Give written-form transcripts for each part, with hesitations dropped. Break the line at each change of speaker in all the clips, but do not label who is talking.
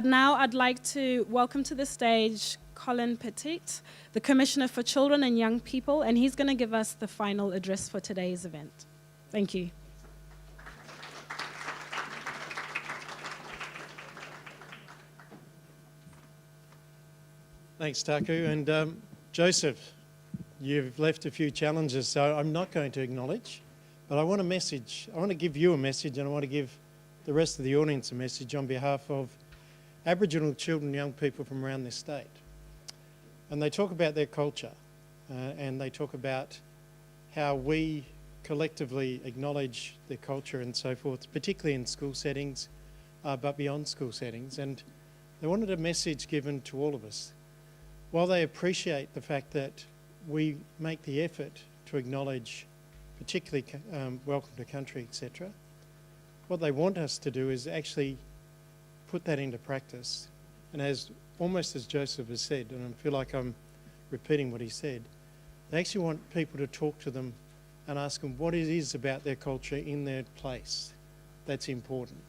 Now I'd like to welcome to the stage Colin Pettit, the Commissioner for Children and Young People, and he's going to give us the final address for today's event. Thank you.
Thanks, Taku. And Joseph, you've left a few challenges, so I'm not going to acknowledge, but I want to give you a message, and I want to give the rest of the audience a message on behalf of Aboriginal children and young people from around this state. And they talk about their culture, and they talk about how we collectively acknowledge their culture and so forth, particularly in school settings, but beyond school settings. And they wanted a message given to all of us. While they appreciate the fact that we make the effort to acknowledge particularly welcome to country, etc., what they want us to do is actually put that into practice. And almost as Joseph has said, and I feel like I'm repeating what he said, they actually want people to talk to them and ask them what it is about their culture in their place that's important,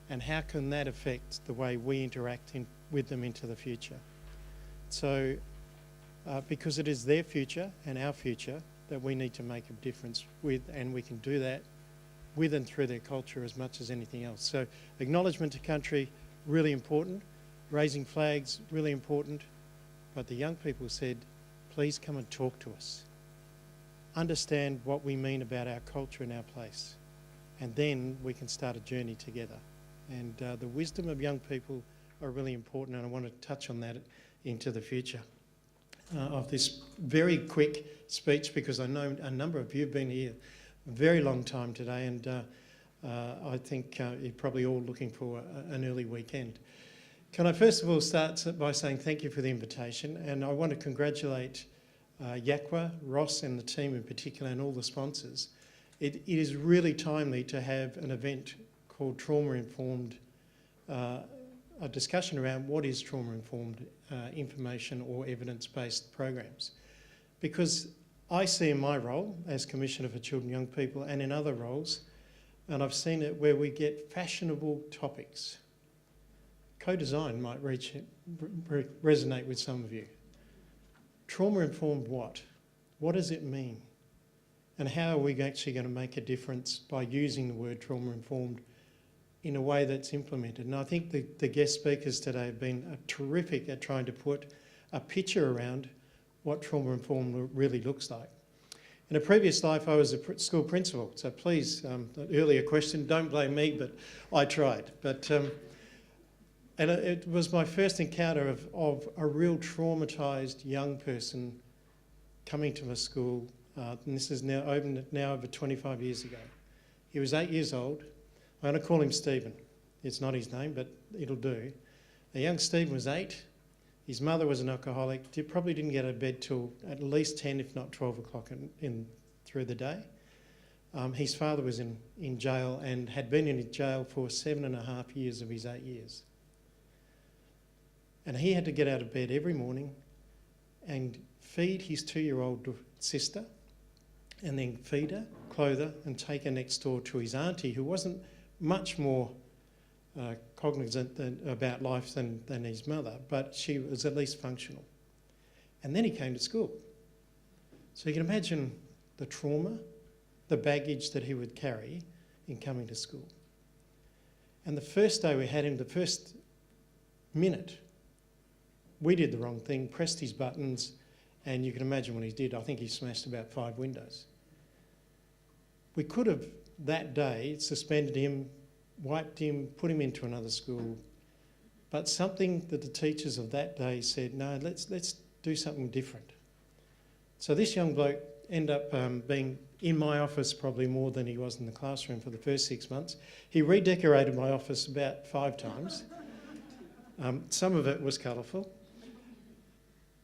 and how can that affect the way we interact with them into the future. So, because it is their future and our future that we need to make a difference with, and we can do that with and through their culture as much as anything else. So acknowledgement to country, really important. Raising flags, really important. But the young people said, please come and talk to us. Understand what we mean about our culture and our place. And then we can start a journey together. And the wisdom of young people are really important, and I want to touch on that into the future of this very quick speech, because I know a number of you have been here a very long time today, and I think you're probably all looking for an early weekend. Can I first of all start by saying thank you for the invitation, and I want to congratulate Yakwa, Ross and the team in particular, and all the sponsors. It is really timely to have an event called Trauma-Informed, a discussion around what is trauma-informed information or evidence-based programs. Because I see in my role as Commissioner for Children and Young People, and in other roles, and I've seen it where we get fashionable topics. Co-design might resonate with some of you. Trauma-informed what? What does it mean? And how are we actually going to make a difference by using the word trauma-informed in a way that's implemented? And I think the guest speakers today have been terrific at trying to put a picture around what trauma-informed really looks like. In a previous life, I was a school principal, so please, the earlier question, don't blame me, but I tried. But and it was my first encounter of a real traumatised young person coming to my school, and this is now over 25 years ago. He was 8 years old. I'm going to call him Stephen. It's not his name, but it'll do. The young Stephen was 8. His mother was an alcoholic. He probably didn't get out of bed till at least 10, if not 12 o'clock through the day. His father was in jail and had been in jail for 7.5 years of his 8 years. And he had to get out of bed every morning and feed his 2-year-old sister, and then feed her, clothe her, and take her next door to his auntie, who wasn't much more cognizant about life than his mother, but she was at least functional. And then he came to school. So you can imagine the trauma, the baggage that he would carry in coming to school. And the first day we had him, the first minute, we did the wrong thing, pressed his buttons, and you can imagine what he did. I think he smashed about 5 windows. We could have, that day, suspended him, wiped him, put him into another school. But something that the teachers of that day said, no, let's do something different. So this young bloke ended up being in my office probably more than he was in the classroom for the first 6 months. He redecorated my office about 5 times. Some of it was colourful.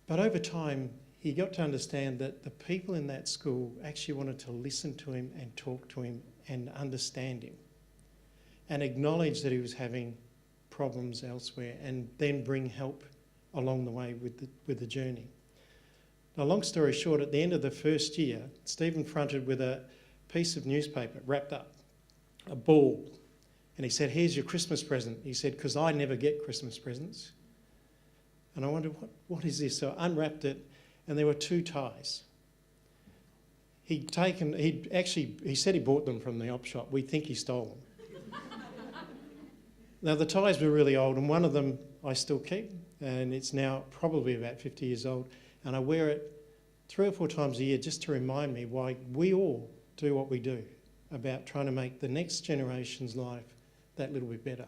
But over time, he got to understand that the people in that school actually wanted to listen to him and talk to him and understand him, and acknowledge that he was having problems elsewhere, and then bring help along the way with the journey. Now, long story short, at the end of the first year, Stephen fronted with a piece of newspaper wrapped up, a ball, And he said, here's your Christmas present. He said, because I never get Christmas presents. And I wondered, what is this? So I unwrapped it, and there were 2 ties. He said he bought them from the op shop. We think he stole them. Now, the ties were really old, and one of them I still keep, and it's now probably about 50 years old, and I wear it 3 or 4 times a year just to remind me why we all do what we do about trying to make the next generation's life that little bit better.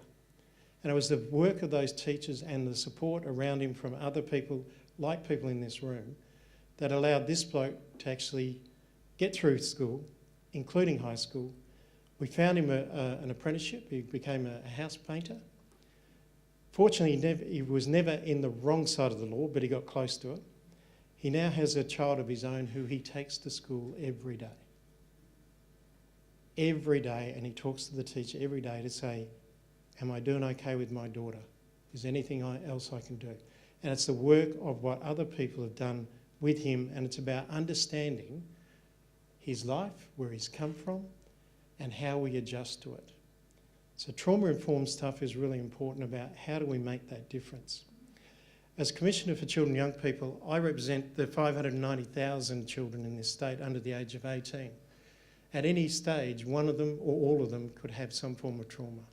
And it was the work of those teachers and the support around him from other people, like people in this room, that allowed this bloke to actually get through school, including high school. We found him an apprenticeship. He became a house painter. Fortunately, he was never in the wrong side of the law, but he got close to it. He now has a child of his own who he takes to school every day. Every day, and he talks to the teacher every day to say, am I doing okay with my daughter? Is there anything else I can do? And it's the work of what other people have done with him, and it's about understanding his life, where he's come from, and how we adjust to it. So trauma-informed stuff is really important about how do we make that difference. As Commissioner for Children and Young People, I represent the 590,000 children in this state under the age of 18. At any stage, one of them or all of them could have some form of trauma.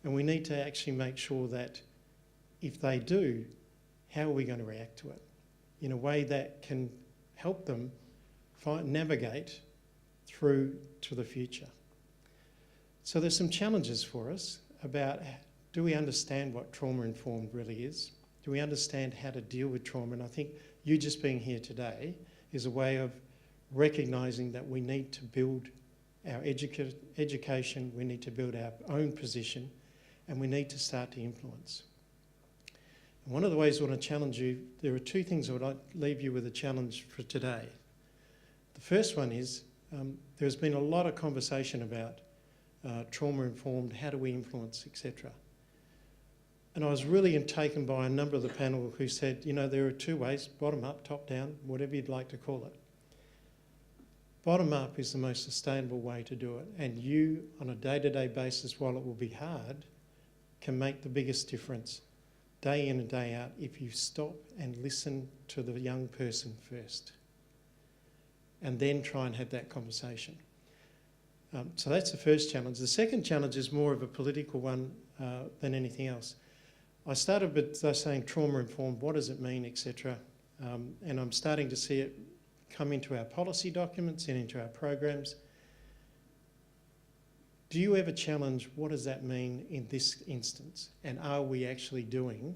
And we need to actually make sure that if they do, how are we going to react to it in a way that can help them navigate through to the future. So there's some challenges for us about, do we understand what trauma-informed really is? Do we understand how to deal with trauma? And I think you just being here today is a way of recognising that we need to build our education, we need to build our own position, and we need to start to influence. And one of the ways I want to challenge you, there are 2 things I would like to leave you with a challenge for today. The first one is, there's been a lot of conversation about trauma-informed, how do we influence, etc. And I was really taken by a number of the panel who said, you know, there are 2 ways, bottom up, top down, whatever you'd like to call it. Bottom up is the most sustainable way to do it, and you, on a day-to-day basis, while it will be hard, can make the biggest difference day in and day out if you stop and listen to the young person first and then try and have that conversation. So that's the first challenge. The second challenge is more of a political one than anything else. I started by saying trauma-informed, what does it mean, etc. And I'm starting to see it come into our policy documents and into our programs. Do you ever challenge what does that mean in this instance? And are we actually doing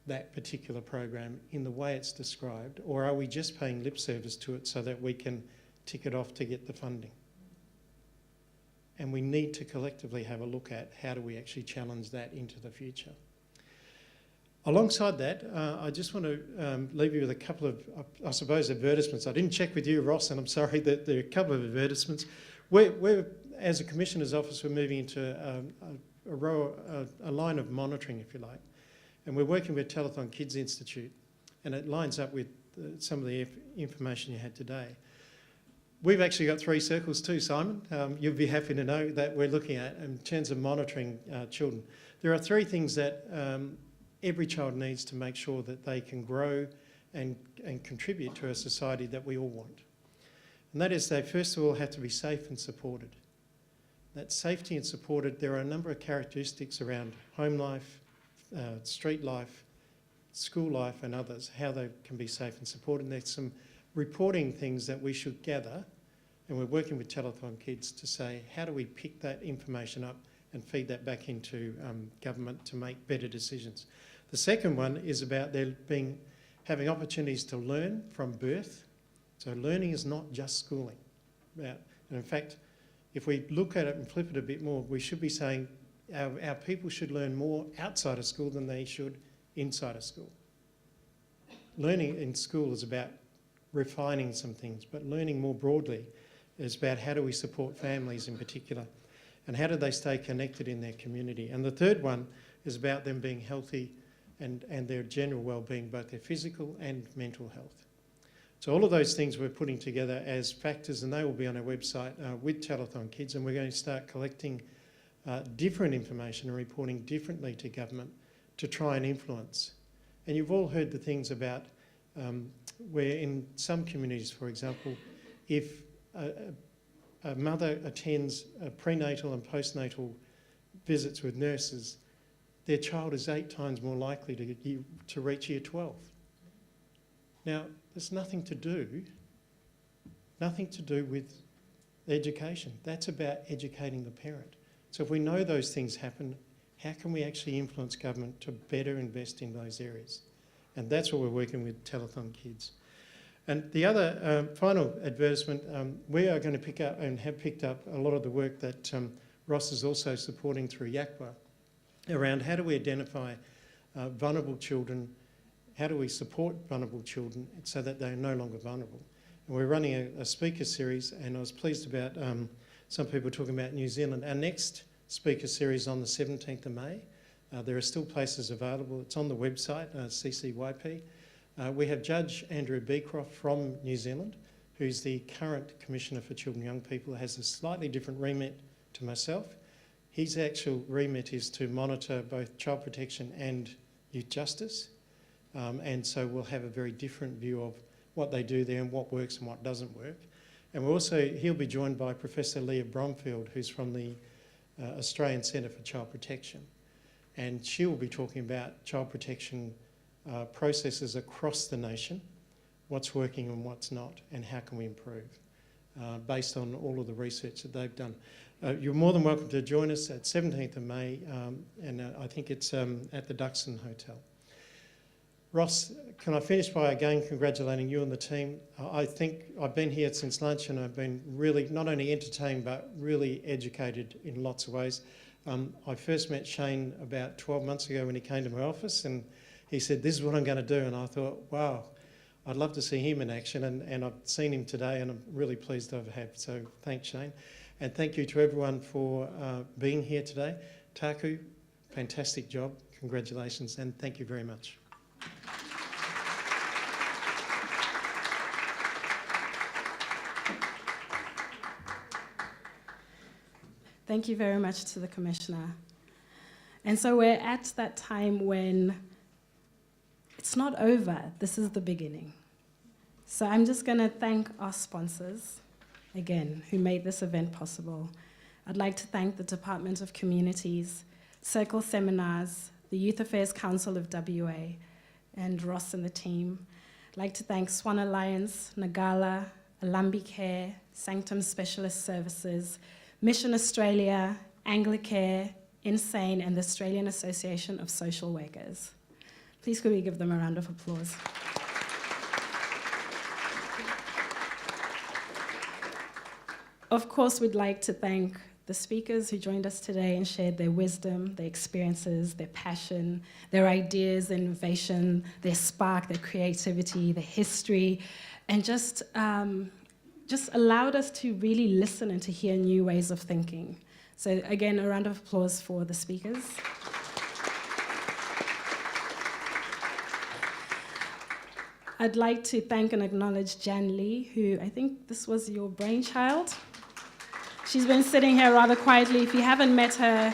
that particular program in the way it's described, or are we just paying lip service to it so that we can tick it off to get the funding? And we need to collectively have a look at how do we actually challenge that into the future. Alongside that, I just want to leave you with a couple of, I suppose, advertisements. I didn't check with you, Ross, and I'm sorry that there are a couple of advertisements. We're as a Commissioner's Office, we're moving into a line of monitoring, if you like. And we're working with Telethon Kids Institute, and it lines up with some of the information you had today. We've actually got 3 circles too, Simon. You'll be happy to know that we're looking at in terms of monitoring children. There are 3 things that every child needs to make sure that they can grow and contribute to a society that we all want. And that is, they first of all have to be safe and supported. That safety and supported, there are a number of characteristics around home life, street life, school life and others, how they can be safe and supported. And there's some reporting things that we should gather, and we're working with Telethon Kids to say, how do we pick that information up and feed that back into government to make better decisions. The second one is about having opportunities to learn from birth. So learning is not just schooling. And in fact, if we look at it and flip it a bit more, we should be saying our people should learn more outside of school than they should inside of school. Learning in school is about refining some things, but learning more broadly is about how do we support families in particular, and how do they stay connected in their community. And the third one is about them being healthy and their general well-being, both their physical and mental health. So all of those things we're putting together as factors, and they will be on our website with Telethon Kids, and we're going to start collecting different information and reporting differently to government to try and influence. And you've all heard the things about where in some communities, for example, if a mother attends prenatal and postnatal visits with nurses, their child is 8 times more likely to reach year 12. Now, there's nothing to do with education. That's about educating the parent. So if we know those things happen, how can we actually influence government to better invest in those areas? And that's what we're working with Telethon Kids. And the other final advertisement, we are going to pick up and have picked up a lot of the work that Ross is also supporting through YACWA around how do we identify vulnerable children, how do we support vulnerable children so that they're no longer vulnerable. And we're running a speaker series, and I was pleased about some people talking about New Zealand. Our next speaker series on the 17th of May. There are still places available. It's on the website, CCYP. We have Judge Andrew Beecroft from New Zealand, who's the current Commissioner for Children and Young People, has a slightly different remit to myself. His actual remit is to monitor both child protection and youth justice. And so we'll have a very different view of what they do there and what works and what doesn't work. And he'll be joined by Professor Leah Bromfield, who's from the Australian Centre for Child Protection. And she will be talking about child protection processes across the nation, what's working and what's not, and how can we improve, based on all of the research that they've done. You're more than welcome to join us at 17th of May, and I think it's at the Duxton Hotel. Ross, can I finish by again congratulating you and the team? I think I've been here since lunch and I've been really not only entertained but really educated in lots of ways. I first met Shane about 12 months ago when he came to my office, and he said, "This is what I'm going to do." And I thought, wow, I'd love to see him in action, and I've seen him today and I'm really pleased to have. So thanks, Shane. And thank you to everyone for being here today. Taku, fantastic job. Congratulations, and thank you very much.
Thank you very much to the Commissioner. And so we're at that time when it's not over, this is the beginning. So I'm just going to thank our sponsors, again, who made this event possible. I'd like to thank the Department of Communities, Circle Seminars, the Youth Affairs Council of WA, and Ross and the team. I'd like to thank Swan Alliance, Nagala, Alambi Care, Sanctum Specialist Services, Mission Australia, Anglicare, Insane, and the Australian Association of Social Workers. Please could we give them a round of applause. Of course, we'd like to thank the speakers who joined us today and shared their wisdom, their experiences, their passion, their ideas, their innovation, their spark, their creativity, their history, and just allowed us to really listen and to hear new ways of thinking. So again, a round of applause for the speakers. I'd like to thank and acknowledge Jan Lee, who I think this was your brainchild. She's been sitting here rather quietly. If you haven't met her,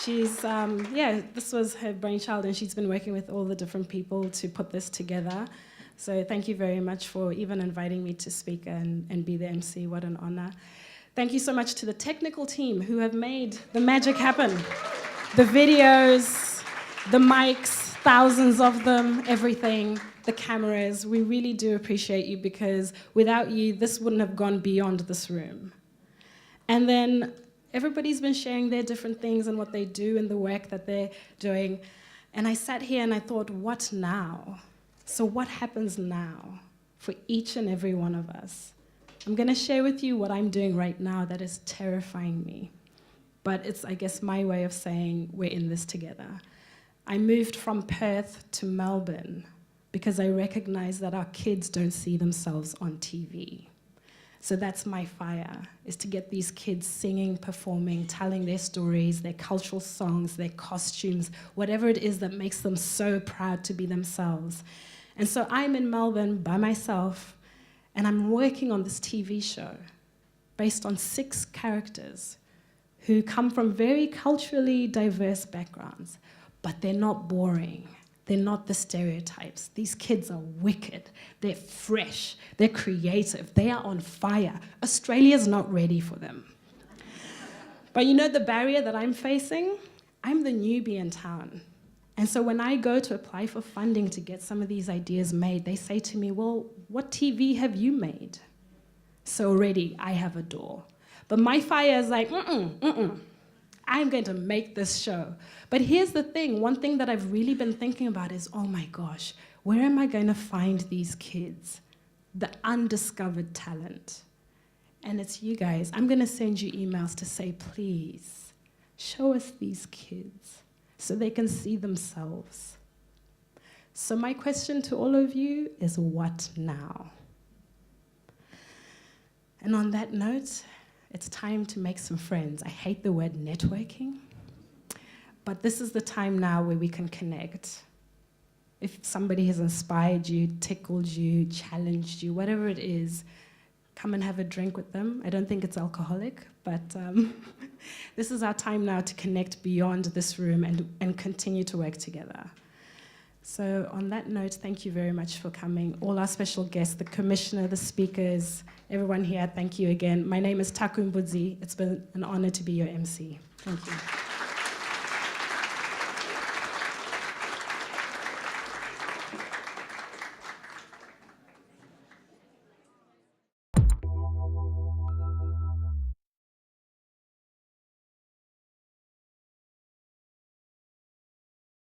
this was her brainchild, and she's been working with all the different people to put this together. So thank you very much for even inviting me to speak and be the MC. What an honor. Thank you so much to the technical team who have made the magic happen. The videos, the mics, thousands of them, everything, the cameras. We really do appreciate you, because without you, this wouldn't have gone beyond this room. And then everybody's been sharing their different things and what they do and the work that they're doing. And I sat here and I thought, what now? So what happens now for each and every one of us? I'm going to share with you what I'm doing right now that is terrifying me. But it's, I guess, my way of saying we're in this together. I moved from Perth to Melbourne because I recognize that our kids don't see themselves on TV. So that's my fire, is to get these kids singing, performing, telling their stories, their cultural songs, their costumes, whatever it is that makes them so proud to be themselves. And so I'm in Melbourne by myself, and I'm working on this TV show based on 6 characters who come from very culturally diverse backgrounds, but they're not boring. They're not the stereotypes. These kids are wicked. They're fresh. They're creative. They are on fire. Australia's not ready for them. But you know the barrier that I'm facing? I'm the newbie in town. And so when I go to apply for funding to get some of these ideas made, they say to me, well, what TV have you made? So already I have a door. But my fire is like, I'm going to make this show. But here's the thing, one thing that I've really been thinking about is, oh my gosh, where am I going to find these kids? The undiscovered talent. And it's you guys. I'm going to send you emails to say, please, show us these kids so they can see themselves. So my question to all of you is, what now? And on that note, it's time to make some friends. I hate the word networking, but this is the time now where we can connect. If somebody has inspired you, tickled you, challenged you, whatever it is, come and have a drink with them. I don't think it's alcoholic, but this is our time now to connect beyond this room and continue to work together. So on that note, thank you very much for coming. All our special guests, the commissioner, the speakers, everyone here, thank you again. My name is Taku Mbudzi. It's been an honor to be your MC. Thank you.